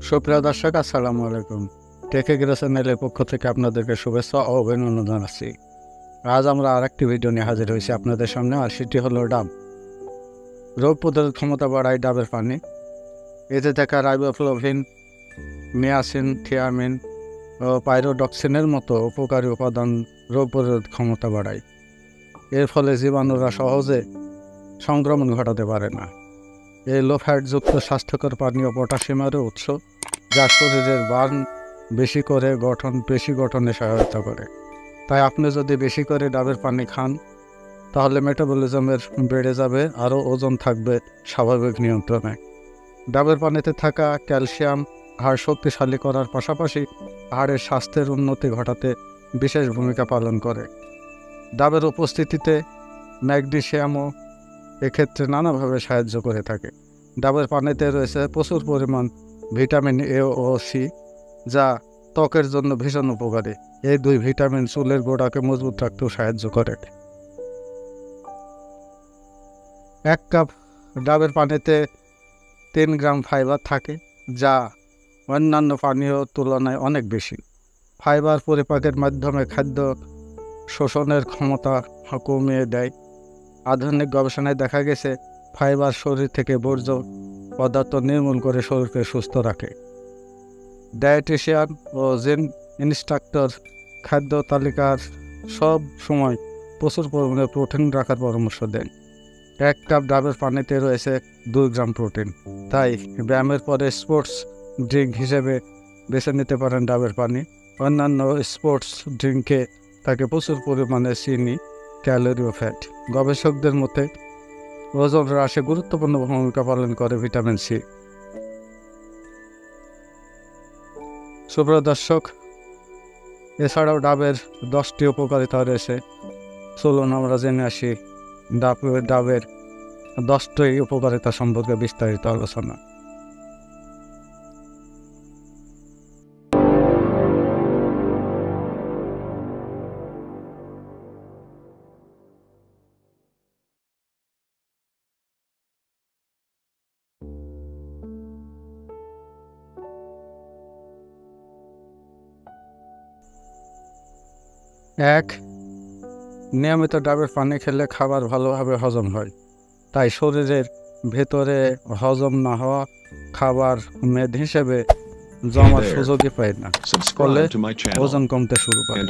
সুপ্রিয় দর্শক, আসসালামু আলাইকুম। টেক এগ্রো চ্যানেলের পক্ষ থেকে আপনাদেরকে শুভেচ্ছা ও অভিনন্দন জানাচ্ছি। আজ আমরা আরেকটি ভিডিও নিয়ে হাজির হয়েছি আপনাদের সামনে, আর সেটি হলো ডাব। রোগ প্রতিরোধ ক্ষমতা বাড়ায় ডাবের পানি। এতে থাকা রাইবোফ্লাভিন, নিয়াসিন, থিয়ামিন ও পাইরোডক্সিনের মতো উপকারী উপাদান রোগ প্রতিরোধ ক্ষমতা বাড়ায়। এর ফলে জীবাণুরা সহজে সংক্রমণ ঘটাতে পারে না। এই লো ফ্যাটযুক্ত স্বাস্থ্যকর পানীয় পটাশিয়ামের উৎস, যা শরীরের বার্ন পেশি গঠনে সহায়তা করে। তাই আপনি যদি বেশি করে ডাবের পানি খান, তাহলে মেটাবলিজমের বেড়ে যাবে, আরও ওজন থাকবে স্বাভাবিক নিয়ন্ত্রণে। ডাবের পানিতে থাকা ক্যালসিয়াম হাড় শক্তিশালী করার পাশাপাশি হাড়ের স্বাস্থ্যের উন্নতি ঘটাতে বিশেষ ভূমিকা পালন করে। ডাবের উপস্থিতিতে ম্যাগনেসিয়ামও এক্ষেত্রে নানাভাবে সাহায্য করে থাকে। ডাবের পানিতে রয়েছে প্রচুর পরিমাণ ভিটামিন এ ও সি, যা ত্বকের জন্য ভীষণ উপকারী। এই দুই ভিটামিন চুলের গোড়াকে মজবুত রাখতেও সাহায্য করে। 1 কাপ ডাবের পানিতে 3 গ্রাম ফাইবার থাকে, যা অন্যান্য পানীয় তুলনায় অনেক বেশি। ফাইবার পরিপাকের মাধ্যমে খাদ্য শোষণের ক্ষমতা কমিয়ে দেয়। আধুনিক গবেষণায় দেখা গেছে, ফাইবার শরীর থেকে বর্জ্য পদার্থ নির্মূল করে শরীরকে সুস্থ রাখে। ডায়েটিশিয়ান ও জিম ইনস্ট্রাক্টর খাদ্য তালিকার সব সময় প্রচুর পরিমাণে প্রোটিন রাখার পরামর্শ দেন। 1 কাপ ডাবের পানিতে রয়েছে 2 গ্রাম প্রোটিন। তাই ব্যায়ামের পরে স্পোর্টস ড্রিঙ্ক হিসেবে বেছে নিতে পারেন ডাবের পানি। অন্যান্য স্পোর্টস ড্রিঙ্কে থাকে প্রচুর পরিমাণে চিনি, ক্যালোরি ও ফ্যাট। গবেষকদের মতে ওজন হ্রাসে গুরুত্বপূর্ণ ভূমিকা পালন করে ভিটামিন সি। সুপ্রিয় দর্শক, এছাড়াও ডাবের 10টি উপকারিতা রয়েছে। চলুন আমরা জেনে আসি ডাবের 10টি উপকারিতা সম্পর্কে বিস্তারিত আলোচনা। এক, নিয়মিত ডাবের পানি খেলে খাবার ভালোভাবে হজম হয়। তাই শরীরের ভেতরে হজম না হওয়া খাবার মেদ হিসেবে জমার সুযোগই পায় না, ফলে ওজন কমতে শুরু করে।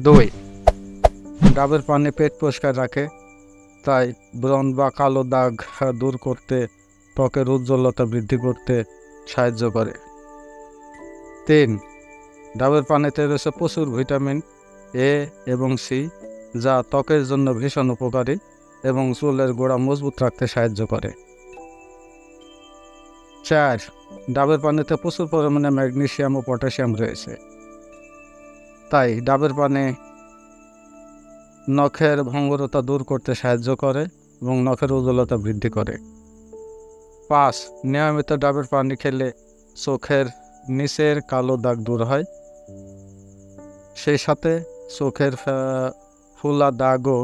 2, ডাবের পানি পেট পরিষ্কার রাখে। তাই ব্রণ বা কালো দাগ দূর করতে, ত্বকের উজ্জ্বলতা বৃদ্ধি করতে সাহায্য করে। 3, ডাবের পানিতে রয়েছে প্রচুর ভিটামিন এ এবং সি, যা ত্বকের জন্য ভীষণ উপকারী এবং চুলের গোড়া মজবুত রাখতে সাহায্য করে। 4, ডাবের পানিতে প্রচুর পরিমাণে ম্যাগনেসিয়াম ও পটাশিয়াম রয়েছে। তাই ডাবের পানি নখের ভঙ্গুরতা দূর করতে সাহায্য করে এবং নখের উজ্জ্বলতা বৃদ্ধি করে। 5, নিয়মিত ডাবের পানি খেলে চোখের নিচের কালো দাগ দূর হয়। সেই সাথে চোখের ফুলা দাগ ও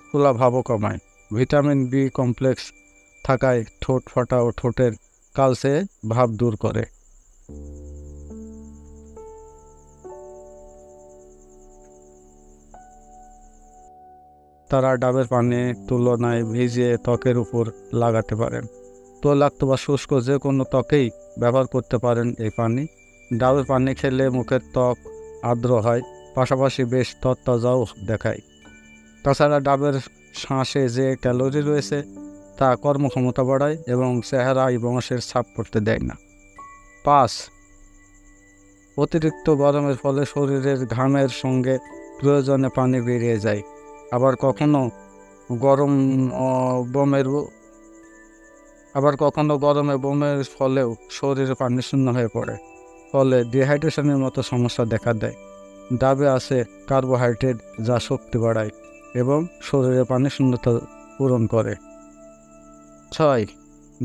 ফুলা ভাবও কমায়। ভিটামিন বি কমপ্লেক্স থাকায় ঠোঁট ফাটা ও ঠোঁটের কালচে ভাব দূর করে। তারা ডাবের পানি তুলনায় ভিজিয়ে ত্বকের উপর লাগাতে পারেন। তৈলাক্ত বা শুষ্ক যে কোনো ত্বকেই ব্যবহার করতে পারেন এই পানি। ডাবের পানি খেলে মুখের ত্বক আর্দ্র হয়, পাশাপাশি বেশ তরতাজাও দেখায়। তাছাড়া ডাবের শাঁসে যে ক্যালোরি রয়েছে, তা কর্মক্ষমতা বাড়ায় এবং চেহারা এবং বংশের ছাপ পড়তে দেয় না। 5, অতিরিক্ত গরমের ফলে শরীরের ঘামের সঙ্গে প্রয়োজনে পানি বেরিয়ে যায়। আবার কখনো গরমে বমের ফলেও শরীরে পানি শূন্য হয়ে পড়ে, ফলে ডিহাইড্রেশনের মতো সমস্যা দেখা দেয়। ডাবে আছে কার্বোহাইড্রেট, যা শক্তি বাড়ায় এবং শরীরে পানি শূন্যতা পূরণ করে। 6,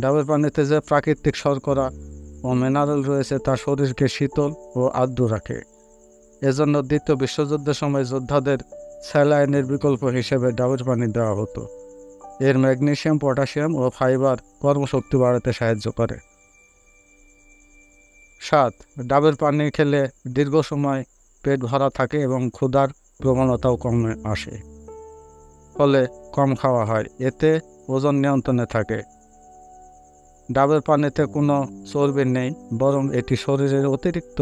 ডাবের পানিতে যে প্রাকৃতিক শর্করা ও মিনারেল রয়েছে, তা শরীরকে শীতল ও আর্দ্র রাখে। এজন্য দ্বিতীয় বিশ্বযুদ্ধের সময় যোদ্ধাদের স্যালাইনের বিকল্প হিসেবে ডাবের পানি দেওয়া হতো। এর ম্যাগনেসিয়াম, পটাশিয়াম ও ফাইবার কর্মশক্তি বাড়াতে সাহায্য করে। 7. ডাবের পানি খেলে দীর্ঘ সময় পেট ভরা থাকে এবং ক্ষুধার প্রবণতাও কমে আসে, ফলে কম খাওয়া হয়, এতে ওজন নিয়ন্ত্রণে থাকে। ডাবের পানিতে কোনো চর্বি নেই, বরং এটি শরীরের অতিরিক্ত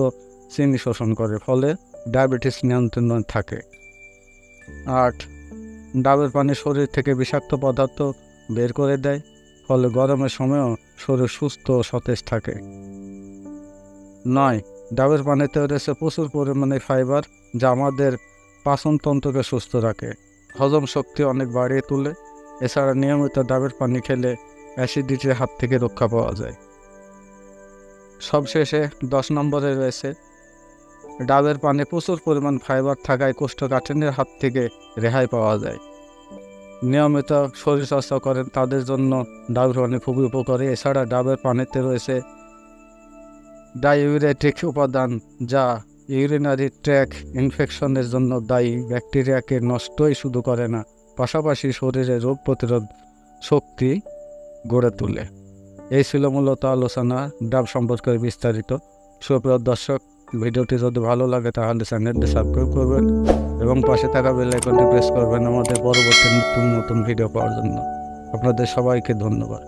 চিনি শোষণ করে, ফলে ডায়াবেটিস নিয়ন্ত্রণে থাকে। 8. ডাবের পানি শরীর থেকে বিষাক্ত পদার্থ বের করে দেয়, ফলে গরমের সময়ও শরীর সুস্থ ও সতেজ থাকে। 9. ডাবের পানিতে রয়েছে প্রচুর পরিমাণে ফাইবার, যা আমাদের পাচনতন্ত্রকে সুস্থ রাখে, হজম শক্তি অনেক বাড়িয়ে তোলে। এছাড়া নিয়মিত ডাবের পানি খেলে অ্যাসিডিটির হাত থেকে রক্ষা পাওয়া যায়। সবশেষে 10 নম্বরে রয়েছে ডাবের পানি প্রচুর পরিমাণ ফাইবার থাকায় কোষ্ঠকাঠিন্যের হাত থেকে রেহাই পাওয়া যায়। নিয়মিত শরীরচর্চা করেন তাদের জন্য ডাবের পানি খুবই উপকারী। এছাড়া ডাবের পানিতে রয়েছে ডাইউরেটিক উপাদান, যা ইউরিনারি ট্র্যাক্ট ইনফেকশনের জন্য দায়ী ব্যাকটেরিয়াকে নষ্টই শুধু করে না, পাশাপাশি শরীরে রোগ প্রতিরোধ শক্তি গড়ে তোলে। এই ছিল মূলত আলোচনা ডাব সম্পর্কে বিস্তারিত। সুপ্রিয় দর্শক, ভিডিওটি যদি ভালো লাগে তাহলে চ্যানেলটি সাবস্ক্রাইব করবেন এবং পাশে থাকা বেল আইকনটি প্রেস করবেন আমাদের পরবর্তী নতুন ভিডিও পাওয়ার জন্য। আপনাদের সবাইকে ধন্যবাদ।